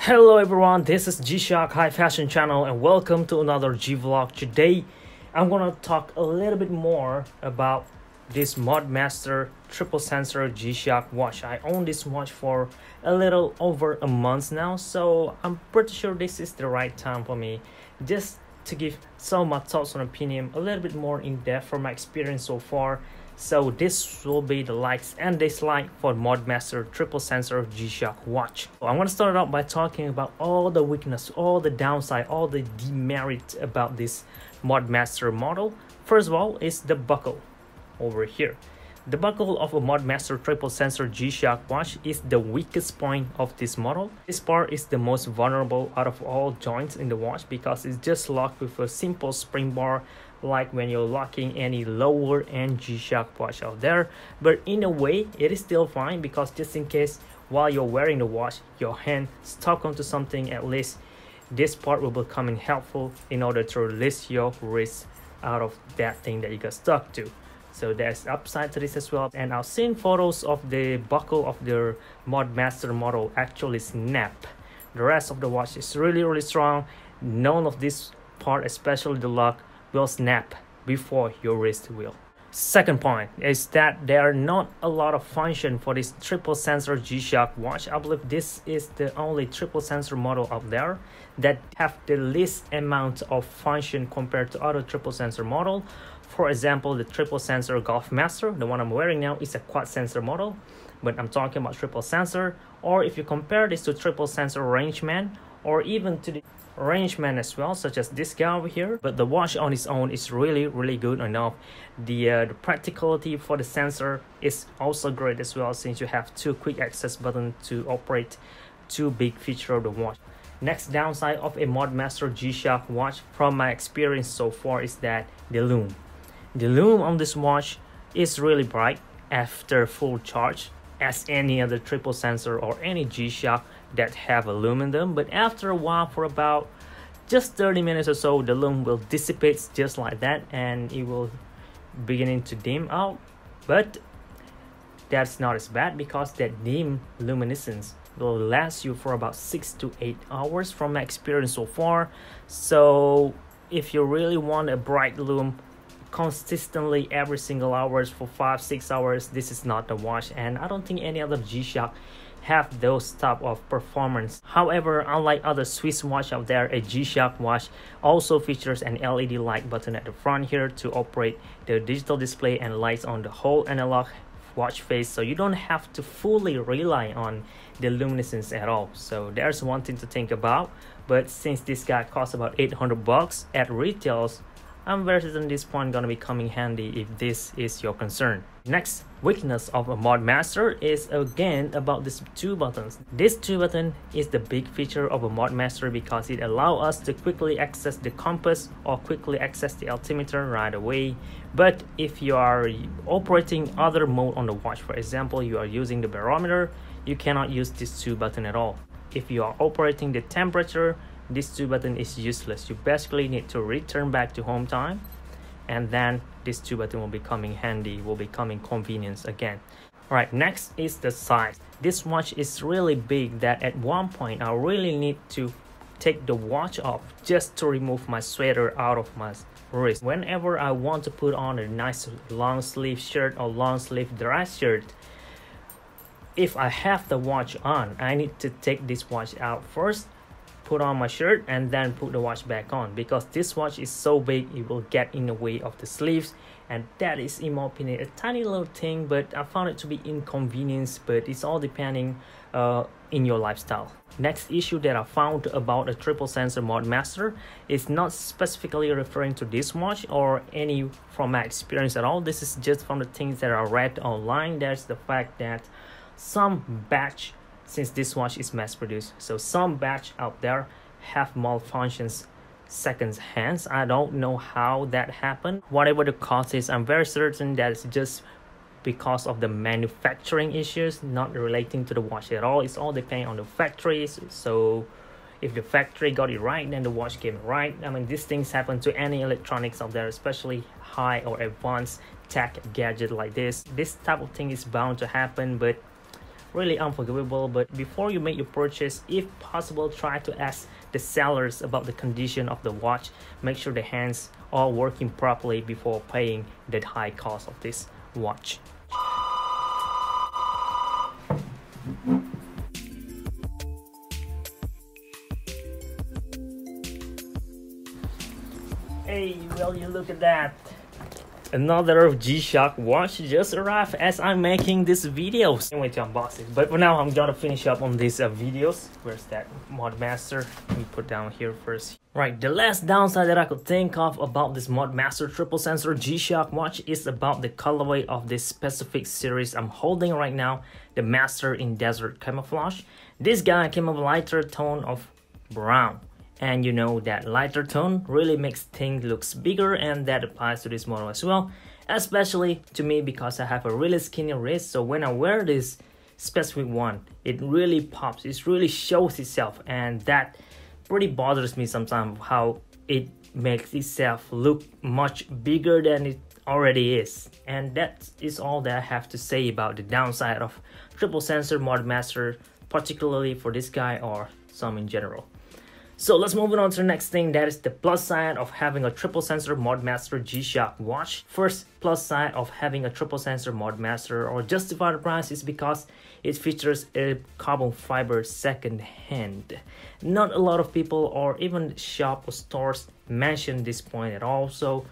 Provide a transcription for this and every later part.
Hello everyone, this is G-Shock High Fashion Channel and welcome to another G-Vlog. Today I'm gonna talk a little bit more about this Mudmaster triple sensor G-Shock watch. I own this watch for a little over a month now, so I'm pretty sure this is the right time for me just to give some of my thoughts and opinion a little bit more in depth from my experience so far. So this will be the likes and dislike for Mudmaster triple sensor G-Shock watch. So I'm going to start out by talking about all the weakness, all the downside, all the demerit about this Mudmaster model. First of all is the buckle over here. The buckle of a Mudmaster triple sensor G-Shock watch is the weakest point of this model. This part is the most vulnerable out of all joints in the watch because it's just locked with a simple spring bar like when you're locking any lower end G-Shock watch out there. But in a way it is still fine because just in case while you're wearing the watch your hand stuck onto something, at least this part will become helpful in order to release your wrist out of that thing that you got stuck to. So there's upside to this as well. And I've seen photos of the buckle of the Mudmaster model actually snap. The rest of the watch is really strong. None of this part, especially the lock, will snap before your wrist will. Second point is that there are not a lot of function for this triple sensor G-Shock watch. I believe this is the only triple sensor model out there that have the least amount of function compared to other triple sensor model. For example, the triple sensor Golf Master, the one I'm wearing now, is a quad sensor model, but I'm talking about triple sensor. Or if you compare this to triple sensor Rangeman, or even to the Rangeman as well, such as this guy over here. But the watch on its own is really good enough. The practicality for the sensor is also great as well, since you have two quick access buttons to operate two big features of the watch. Next downside of a Mudmaster G-Shock watch from my experience so far is that the lume. The lume on this watch is really bright after full charge, as any other triple sensor or any G-Shock that have a lume in them. But after a while, for about just 30 minutes or so, the lume will dissipate just like that and it will beginning to dim out. But that's not as bad because that dim luminescence will last you for about 6 to 8 hours from my experience so far. So if you really want a bright lume consistently every single hours for 5-6 hours, this is not the watch, and I don't think any other G-Shock have those type of performance. However, unlike other Swiss watch out there, a G-Shock watch also features an LED light button at the front here to operate the digital display and lights on the whole analog watch face, so you don't have to fully rely on the luminescence at all. So there's one thing to think about. But since this guy costs about 800 bucks at retails, I'm very certain this point gonna be coming handy if this is your concern. Next weakness of a Mudmaster is again about these two buttons. This two button is the big feature of a Mudmaster because it allows us to quickly access the compass or quickly access the altimeter right away. But if you are operating other mode on the watch, for example, you are using the barometer, you cannot use this two button at all. If you are operating the temperature, this two button is useless. You basically need to return back to home time, and then this two button will be coming handy, will be coming convenience again. Alright, next is the size. This watch is really big that at one point I really need to take the watch off just to remove my sweater out of my wrist. Whenever I want to put on a nice long sleeve shirt or long sleeve dress shirt, if I have the watch on, I need to take this watch out first, put on my shirt, and then put the watch back on, because this watch is so big it will get in the way of the sleeves, and that is, in my opinion, a tiny little thing, but I found it to be inconvenience. But it's all depending in your lifestyle. Next issue that I found about a triple sensor Mudmaster is not specifically referring to this watch or any from my experience at all. This is just from the things that I read online. There's the fact that some batch, since this watch is mass produced, so some batch out there have malfunctions seconds hence. I don't know how that happened. Whatever the cause is, I'm very certain that it's just because of the manufacturing issues, not relating to the watch at all. It's all depending on the factories. So if the factory got it right, then the watch came right. I mean, these things happen to any electronics out there, especially high or advanced tech gadget like this. This type of thing is bound to happen, but really unforgivable. But before you make your purchase, if possible, try to ask the sellers about the condition of the watch. Make sure the hands are working properly before paying that high cost of this watch. Hey, will you look at that? Another G-Shock watch just arrived as I'm making this video. Can't wait to unbox it. But for now, I'm gonna finish up on these videos. Where's that Mudmaster? Let me put down here first. Right, the last downside that I could think of about this Mudmaster triple sensor G-Shock watch is about the colorway of this specific series I'm holding right now, the Master in Desert Camouflage. This guy came of a lighter tone of brown. And you know that lighter tone really makes things looks bigger, and that applies to this model as well, especially to me because I have a really skinny wrist. So when I wear this specific one, it really pops, it really shows itself, and that pretty bothers me sometimes, how it makes itself look much bigger than it already is. And that is all that I have to say about the downside of triple sensor Mudmaster, particularly for this guy or some in general. So let's move on to the next thing, that is the plus side of having a triple sensor Mudmaster G-Shock watch. First plus side of having a triple sensor Mudmaster or justify the price is because it features a carbon fiber second hand. Not a lot of people or even shop or stores mention this point at all. So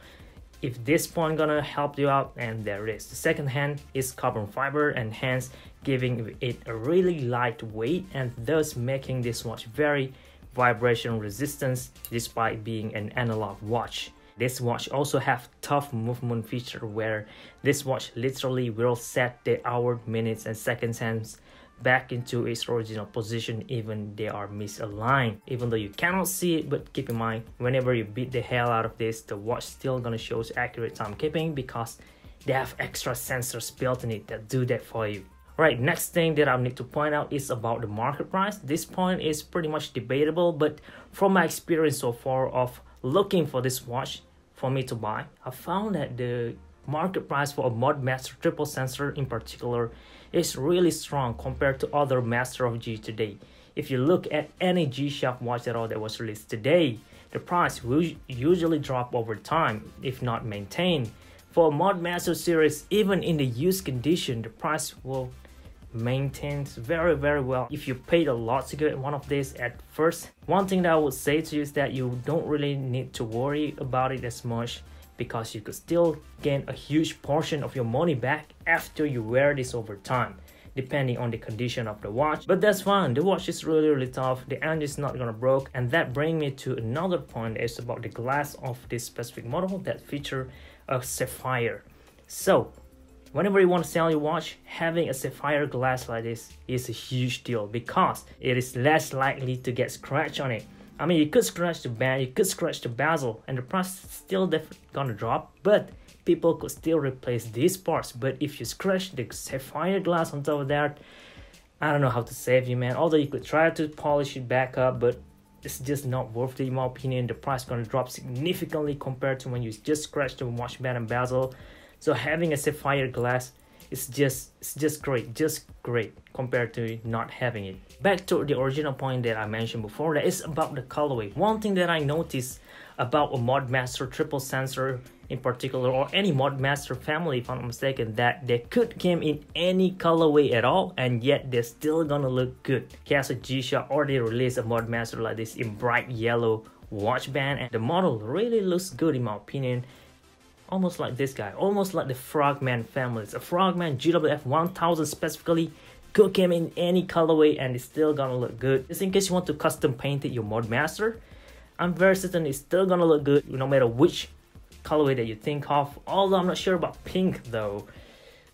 if this point gonna help you out, and there it is. The second hand is carbon fiber and hence giving it a really light weight and thus making this watch very vibration resistance despite being an analog watch. This watch also have tough movement feature where this watch literally will set the hour, minutes and seconds hands back into its original position even they are misaligned. Even though you cannot see it, but keep in mind, whenever you beat the hell out of this, the watch still gonna show accurate timekeeping because they have extra sensors built in it that do that for you. Right, next thing that I need to point out is about the market price. This point is pretty much debatable, but from my experience so far of looking for this watch for me to buy, I found that the market price for a Mudmaster triple sensor in particular is really strong compared to other Master of G today. If you look at any G-Shock watch at all that was released today, the price will usually drop over time, if not maintained. For a Mudmaster series, even in the used condition, the price will maintains very well if you paid a lot to get one of these at first. One thing that I would say to you is that you don't really need to worry about it as much because you could still gain a huge portion of your money back after you wear this over time, depending on the condition of the watch. But that's fine, the watch is really tough, the end is not gonna broke. And that brings me to another point, is about the glass of this specific model that feature a sapphire. So whenever you want to sell your watch, having a sapphire glass like this is a huge deal because it is less likely to get scratch on it. I mean, you could scratch the band, you could scratch the bezel, and the price is still gonna drop, but people could still replace these parts. But if you scratch the sapphire glass on top of that, I don't know how to save you, man. Although you could try to polish it back up, but it's just not worth it in my opinion. The price is gonna drop significantly compared to when you just scratch the watch band and bezel. So having a sapphire glass is just great compared to not having it. Back to the original point that I mentioned before, that is about the colorway. One thing that I noticed about a Mudmaster triple sensor in particular, or any Mudmaster family if I'm not mistaken, that they could come in any colorway at all and yet they're still gonna look good. Case of G-Shock already released a Mudmaster like this in bright yellow watch band, and the model really looks good in my opinion. Almost like this guy, almost like the Frogman family. It's a Frogman GWF 1000 specifically, could come in any colorway and it's still gonna look good. Just in case you want to custom paint it your Mudmaster, I'm very certain it's still gonna look good no matter which colorway that you think of. Although I'm not sure about pink though.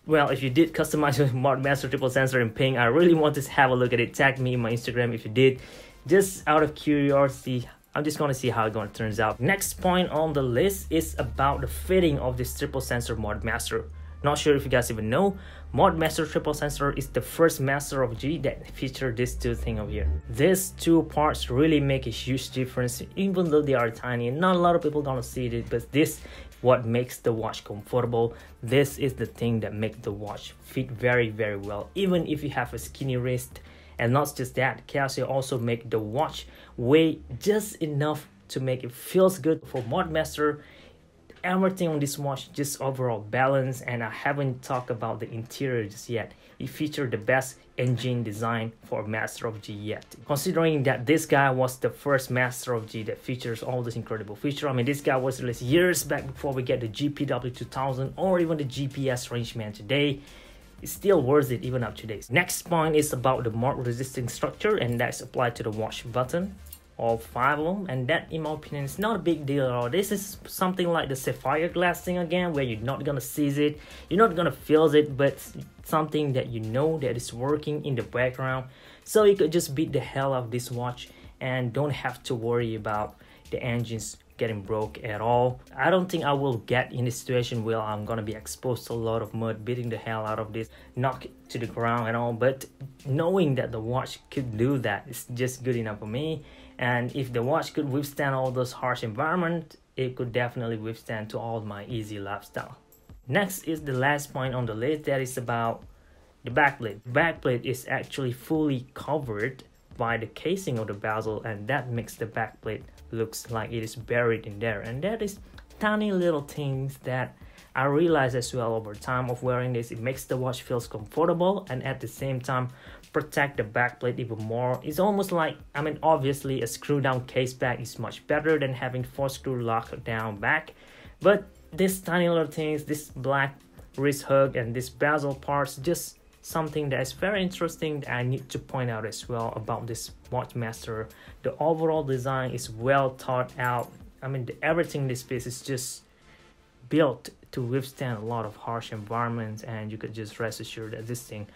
Well, if you did customize your Mudmaster triple sensor in pink, I really want to have a look at it. Tag me in my Instagram if you did, just out of curiosity. I'm just gonna see how it turns out. Next point on the list is about the fitting of this triple sensor Mudmaster. Not sure if you guys even know, Mudmaster triple sensor is the first Master of G that featured these two things over here. These two parts really make a huge difference, even though they are tiny. Not a lot of people gonna see it, but this what makes the watch comfortable. This is the thing that makes the watch fit very, very well, even if you have a skinny wrist. And not just that, Casio also make the watch weigh just enough to make it feels good. For Mudmaster, everything on this watch just overall balance, and I haven't talked about the interior just yet. It featured the best engine design for Master of G yet. Considering that this guy was the first Master of G that features all this incredible feature. I mean, this guy was released years back before we get the GPW 2000 or even the GPS Rangeman today. It's still worth it even up to date. Next point is about the mold resisting structure, and that's applied to the watch button. All 5 of them, and that in my opinion is not a big deal at all. This is something like the sapphire glass thing again, where you're not gonna see it, you're not gonna feel it, but something that you know that is working in the background, so you could just beat the hell out of this watch and don't have to worry about the engines getting broke at all. I don't think I will get in a situation where I'm gonna be exposed to a lot of mud, beating the hell out of this, knock it to the ground and all, but knowing that the watch could do that is just good enough for me. And if the watch could withstand all those harsh environments, it could definitely withstand to all my easy lifestyle. Next is the last point on the list, that is about the backplate. The backplate is actually fully covered by the casing of the bezel, and that makes the backplate looks like it is buried in there. And that is tiny little things that I realized as well over time of wearing this. It makes the watch feels comfortable and at the same time protect the backplate even more. It's almost like, I mean, obviously a screw down case back is much better than having 4 screw lock down back, but these tiny little things, this black wrist hug and this bezel parts, just something that is very interesting that I need to point out as well about this Mudmaster. The overall design is well thought out. I mean, everything in this piece is just built to withstand a lot of harsh environments, and you could just rest assured that this thing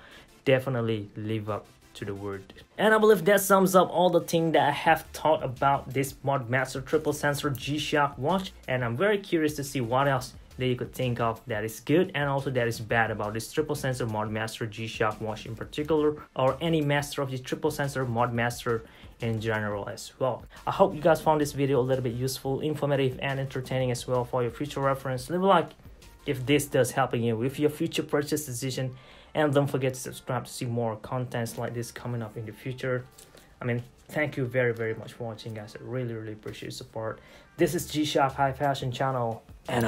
definitely live up to the word. And I believe that sums up all the things that I have thought about this Mudmaster triple sensor G-Shock watch, and I'm very curious to see what else that you could think of that is good and also that is bad about this triple sensor Mudmaster G-Shock watch in particular, or any master of the triple sensor Mudmaster in general as well. I hope you guys found this video a little bit useful, informative and entertaining as well for your future reference. Leave a like if this does helping you with your future purchase decision, and don't forget to subscribe to see more contents like this coming up in the future. I mean, thank you very, very much for watching, guys. I really, really appreciate your support. This is G-Shock High Fashion Channel, and